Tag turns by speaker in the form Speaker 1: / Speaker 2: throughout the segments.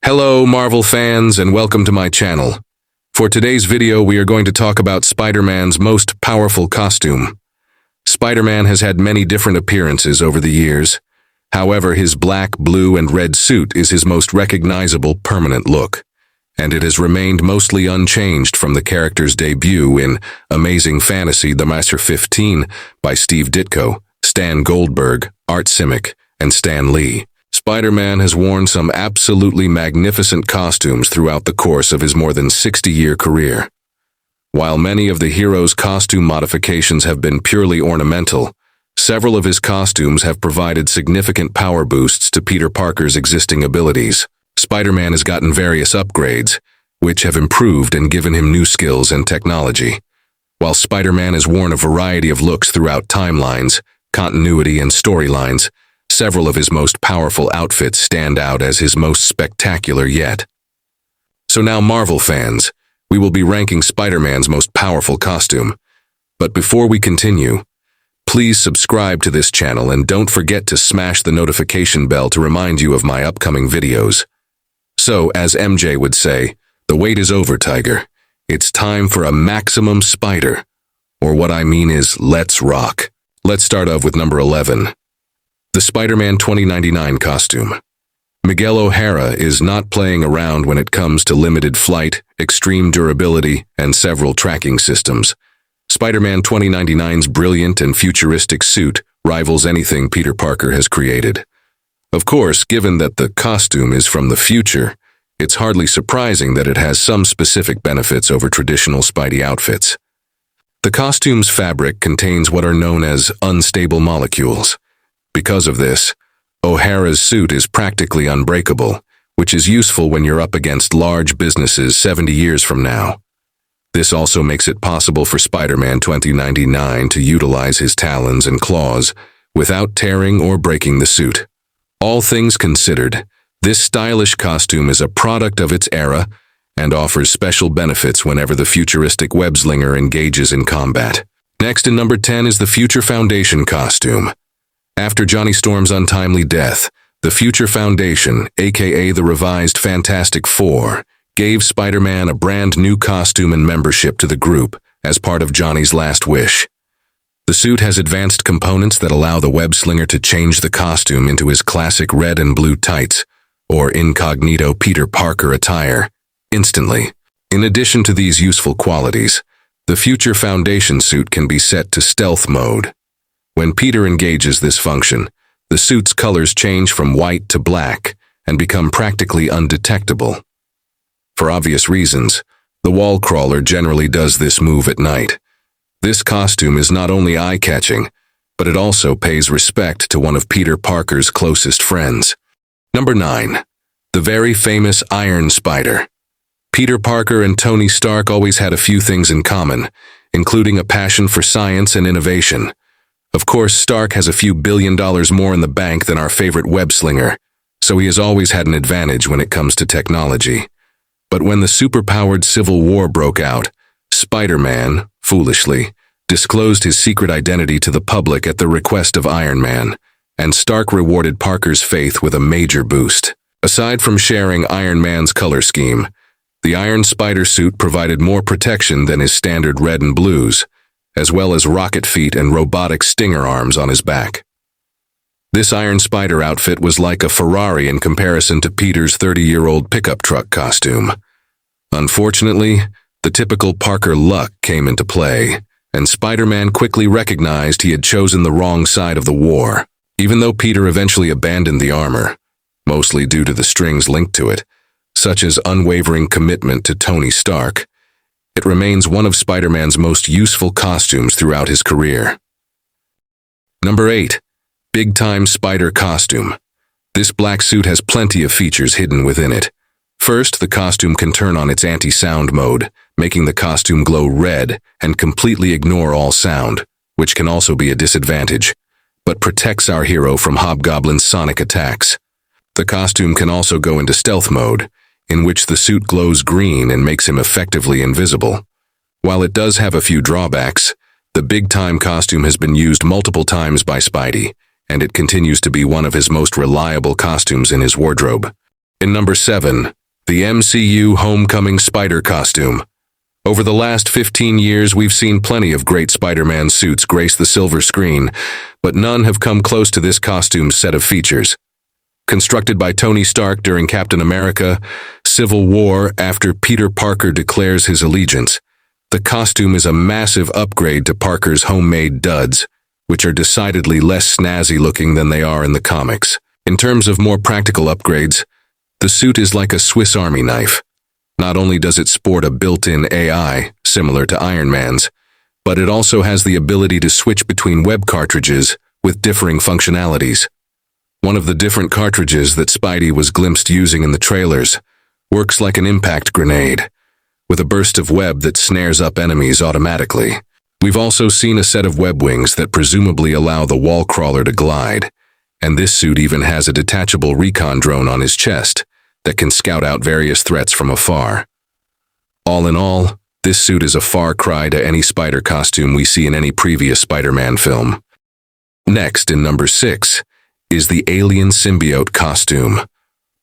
Speaker 1: Hello, Marvel fans, and welcome to my channel. For today's video, we are going to talk about Spider-Man's most powerful costume. Spider-Man has had many different appearances over the years. However, his black, blue, and red suit is his most recognizable permanent look, and it has remained mostly unchanged from the character's debut in Amazing Fantasy The Master 15 by Steve Ditko, Stan Goldberg, Art Simic, and Stan Lee. Spider-Man has worn some absolutely magnificent costumes throughout the course of his more than 60-year career. While many of the hero's costume modifications have been purely ornamental, several of his costumes have provided significant power boosts to Peter Parker's existing abilities. Spider-Man has gotten various upgrades, which have improved and given him new skills and technology. While Spider-Man has worn a variety of looks throughout timelines, continuity, and storylines, several of his most powerful outfits stand out as his most spectacular yet. So now, Marvel fans, we will be ranking Spider-Man's most powerful costume. But before we continue, please subscribe to this channel and don't forget to smash the notification bell to remind you of my upcoming videos. So, as MJ would say, the wait is over, Tiger. It's time for a maximum spider. Or what I mean is, let's rock. Let's start off with number 11. The Spider-Man 2099 costume. Miguel O'Hara is not playing around when it comes to limited flight, extreme durability, and several tracking systems. Spider-Man 2099's brilliant and futuristic suit rivals anything Peter Parker has created. Of course, given that the costume is from the future, it's hardly surprising that it has some specific benefits over traditional Spidey outfits. The costume's fabric contains what are known as unstable molecules. Because of this, O'Hara's suit is practically unbreakable, which is useful when you're up against large businesses 70 years from now. This also makes it possible for Spider-Man 2099 to utilize his talons and claws without tearing or breaking the suit. All things considered, this stylish costume is a product of its era and offers special benefits whenever the futuristic web-slinger engages in combat. Next in number 10 is the Future Foundation costume. After Johnny Storm's untimely death, the Future Foundation, aka the revised Fantastic Four, gave Spider-Man a brand new costume and membership to the group as part of Johnny's last wish. The suit has advanced components that allow the web-slinger to change the costume into his classic red and blue tights, or incognito Peter Parker attire, instantly. In addition to these useful qualities, the Future Foundation suit can be set to stealth mode. When Peter engages this function, the suit's colors change from white to black and become practically undetectable. For obvious reasons, the wall crawler generally does this move at night. This costume is not only eye-catching, but it also pays respect to one of Peter Parker's closest friends. Number 9. The very famous Iron Spider. Peter Parker and Tony Stark always had a few things in common, including a passion for science and innovation. Of course, Stark has a few $1 billion more in the bank than our favorite web-slinger, so he has always had an advantage when it comes to technology. But when the superpowered Civil War broke out, Spider-Man, foolishly, disclosed his secret identity to the public at the request of Iron Man, and Stark rewarded Parker's faith with a major boost. Aside from sharing Iron Man's color scheme, the Iron Spider suit provided more protection than his standard red and blues, as well as rocket feet and robotic stinger arms on his back. This Iron Spider outfit was like a Ferrari in comparison to Peter's 30-year-old pickup truck costume. Unfortunately, the typical Parker luck came into play, and Spider-Man quickly recognized he had chosen the wrong side of the war. Even though Peter eventually abandoned the armor, mostly due to the strings linked to it, such as unwavering commitment to Tony Stark, it remains one of Spider-Man's most useful costumes throughout his career. Number 8. Big-time Spider costume. This black suit has plenty of features hidden within it. First, the costume can turn on its anti-sound mode, making the costume glow red and completely ignore all sound, which can also be a disadvantage, but protects our hero from Hobgoblin's sonic attacks. The costume can also go into stealth mode, in which the suit glows green and makes him effectively invisible. While it does have a few drawbacks, the big-time costume has been used multiple times by Spidey, and it continues to be one of his most reliable costumes in his wardrobe. In number 7, the MCU Homecoming Spider costume. Over the last 15 years, we've seen plenty of great Spider-Man suits grace the silver screen, but none have come close to this costume's set of features. Constructed by Tony Stark during Captain America: Civil War after Peter Parker declares his allegiance, the costume is a massive upgrade to Parker's homemade duds, which are decidedly less snazzy looking than they are in the comics. In terms of more practical upgrades, the suit is like a Swiss Army knife. Not only does it sport a built-in AI, similar to Iron Man's, but it also has the ability to switch between web cartridges with differing functionalities. One of the different cartridges that Spidey was glimpsed using in the trailers works like an impact grenade, with a burst of web that snares up enemies automatically. We've also seen a set of web wings that presumably allow the wall crawler to glide, and this suit even has a detachable recon drone on his chest that can scout out various threats from afar. All in all, this suit is a far cry to any spider costume we see in any previous Spider-Man film. Next, in number 6, is the alien symbiote costume.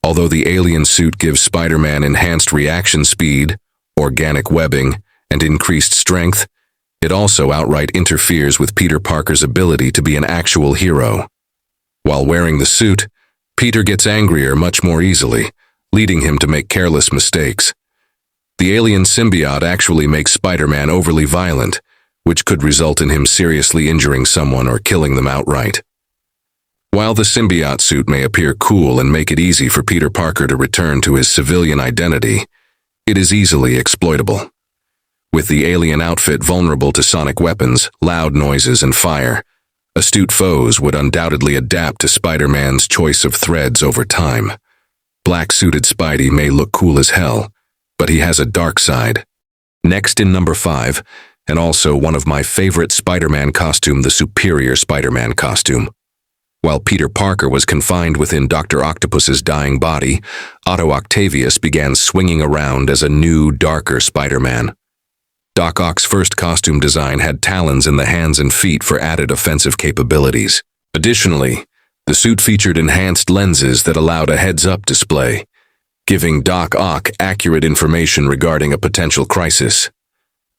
Speaker 1: Although the alien suit gives Spider-Man enhanced reaction speed, organic webbing, and increased strength, it also outright interferes with Peter Parker's ability to be an actual hero. While wearing the suit, Peter gets angrier much more easily, leading him to make careless mistakes. The alien symbiote actually makes Spider-Man overly violent, which could result in him seriously injuring someone or killing them outright. While the symbiote suit may appear cool and make it easy for Peter Parker to return to his civilian identity, it is easily exploitable. With the alien outfit vulnerable to sonic weapons, loud noises, and fire, astute foes would undoubtedly adapt to Spider-Man's choice of threads over time. Black-suited Spidey may look cool as hell, but he has a dark side. Next, in number 5, and also one of my favorite Spider-Man costume, the Superior Spider-Man costume. While Peter Parker was confined within Dr. Octopus's dying body, Otto Octavius began swinging around as a new, darker Spider-Man. Doc Ock's first costume design had talons in the hands and feet for added offensive capabilities. Additionally, the suit featured enhanced lenses that allowed a heads-up display, giving Doc Ock accurate information regarding a potential crisis.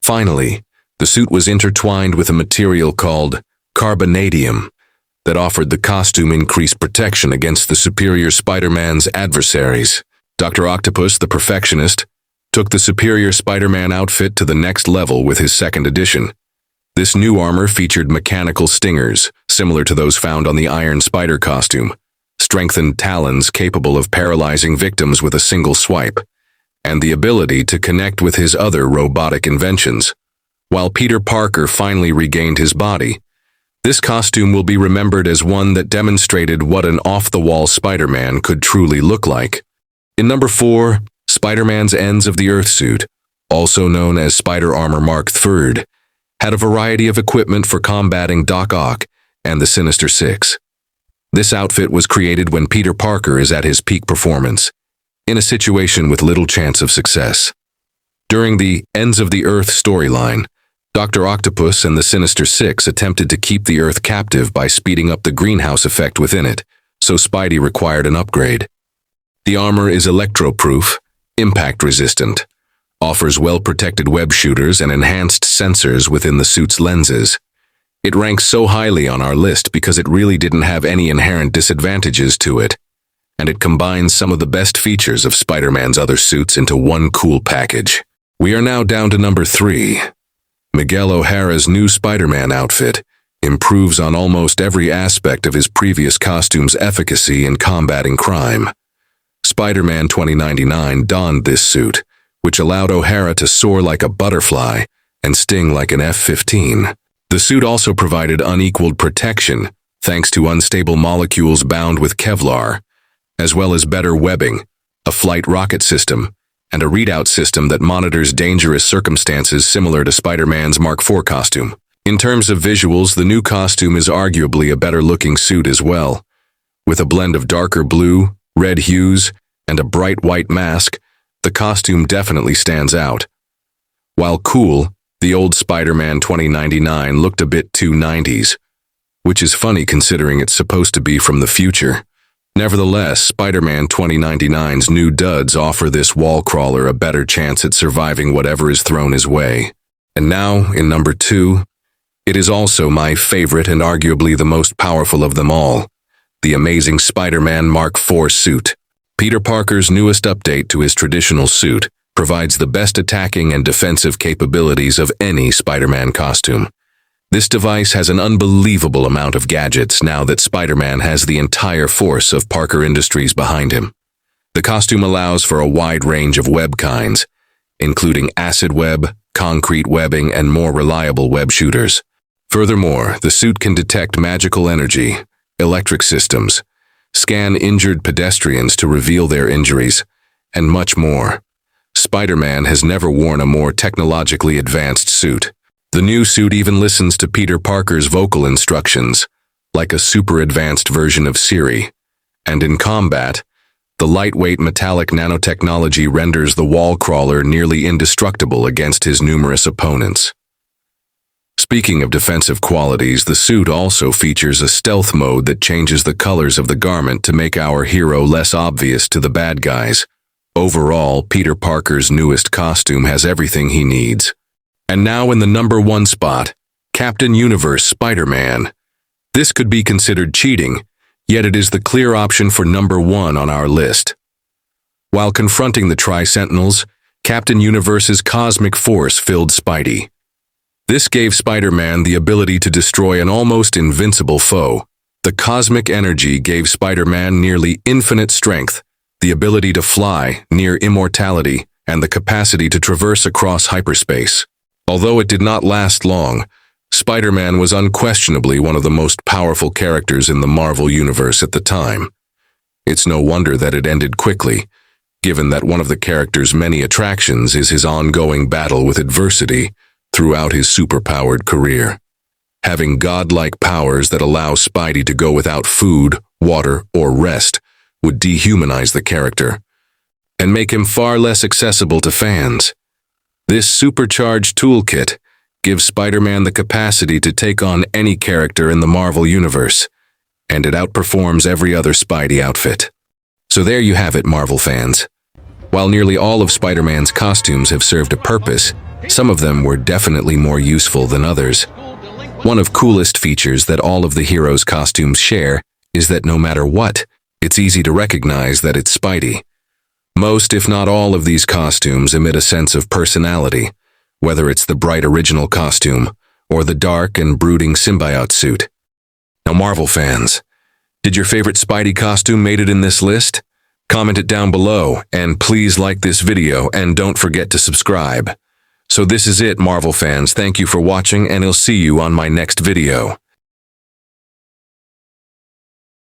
Speaker 1: Finally, the suit was intertwined with a material called carbonadium that offered the costume increased protection against the Superior Spider-Man's adversaries. Dr. Octopus, the Perfectionist, took the Superior Spider-Man outfit to the next level with his second edition. This new armor featured mechanical stingers, similar to those found on the Iron Spider costume, strengthened talons capable of paralyzing victims with a single swipe, and the ability to connect with his other robotic inventions. While Peter Parker finally regained his body, this costume will be remembered as one that demonstrated what an off-the-wall Spider-Man could truly look like. In number 4, Spider-Man's Ends of the Earth suit, also known as Spider Armor Mark III, had a variety of equipment for combating Doc Ock and the Sinister Six. This outfit was created when Peter Parker is at his peak performance, in a situation with little chance of success. During the Ends of the Earth storyline, Dr. Octopus and the Sinister Six attempted to keep the Earth captive by speeding up the greenhouse effect within it, so Spidey required an upgrade. The armor is electro-proof, impact-resistant, offers well-protected web shooters and enhanced sensors within the suit's lenses. It ranks so highly on our list because it really didn't have any inherent disadvantages to it, and it combines some of the best features of Spider-Man's other suits into one cool package. We are now down to number 3. Miguel O'Hara's new Spider-Man outfit improves on almost every aspect of his previous costume's efficacy in combating crime. Spider-Man 2099 donned this suit, which allowed O'Hara to soar like a butterfly and sting like an F-15. The suit also provided unequaled protection thanks to unstable molecules bound with Kevlar, as well as better webbing, a flight rocket system, and a readout system that monitors dangerous circumstances similar to Spider-Man's Mark IV costume. In terms of visuals, the new costume is arguably a better-looking suit as well. With a blend of darker blue, red hues, and a bright white mask, the costume definitely stands out. While cool, the old Spider-Man 2099 looked a bit too 90s, which is funny considering it's supposed to be from the future. Nevertheless, Spider-Man 2099's new duds offer this wall crawler a better chance at surviving whatever is thrown his way. And now, in number 2, it is also my favorite and arguably the most powerful of them all, the amazing Spider-Man Mark IV suit. Peter Parker's newest update to his traditional suit provides the best attacking and defensive capabilities of any Spider-Man costume. This device has an unbelievable amount of gadgets now that Spider-Man has the entire force of Parker Industries behind him. The costume allows for a wide range of web kinds, including acid web, concrete webbing, and more reliable web shooters. Furthermore, the suit can detect magical energy, electric systems, scan injured pedestrians to reveal their injuries, and much more. Spider-Man has never worn a more technologically advanced suit. The new suit even listens to Peter Parker's vocal instructions, like a super-advanced version of Siri. And in combat, the lightweight metallic nanotechnology renders the wall crawler nearly indestructible against his numerous opponents. Speaking of defensive qualities, the suit also features a stealth mode that changes the colors of the garment to make our hero less obvious to the bad guys. Overall, Peter Parker's newest costume has everything he needs. And now in the number 1 spot, Captain Universe Spider-Man. This could be considered cheating, yet it is the clear option for number 1 on our list. While confronting the Tri-Sentinels, Captain Universe's cosmic force filled Spidey. This gave Spider-Man the ability to destroy an almost invincible foe. The cosmic energy gave Spider-Man nearly infinite strength, the ability to fly, near immortality, and the capacity to traverse across hyperspace. Although it did not last long, Spider-Man was unquestionably one of the most powerful characters in the Marvel Universe at the time. It's no wonder that it ended quickly, given that one of the character's many attractions is his ongoing battle with adversity throughout his superpowered career. Having godlike powers that allow Spidey to go without food, water, or rest would dehumanize the character and make him far less accessible to fans. This supercharged toolkit gives Spider-Man the capacity to take on any character in the Marvel Universe, and it outperforms every other Spidey outfit. So there you have it, Marvel fans. While nearly all of Spider-Man's costumes have served a purpose, some of them were definitely more useful than others. One of coolest features that all of the heroes' costumes share is that no matter what, it's easy to recognize that it's Spidey. Most, if not all, of these costumes emit a sense of personality, whether it's the bright original costume or the dark and brooding symbiote suit. Now, Marvel fans, did your favorite Spidey costume made it in this list? Comment it down below, and please like this video and don't forget to subscribe. So this is it, Marvel fans. Thank you for watching, and I'll see you on my next video.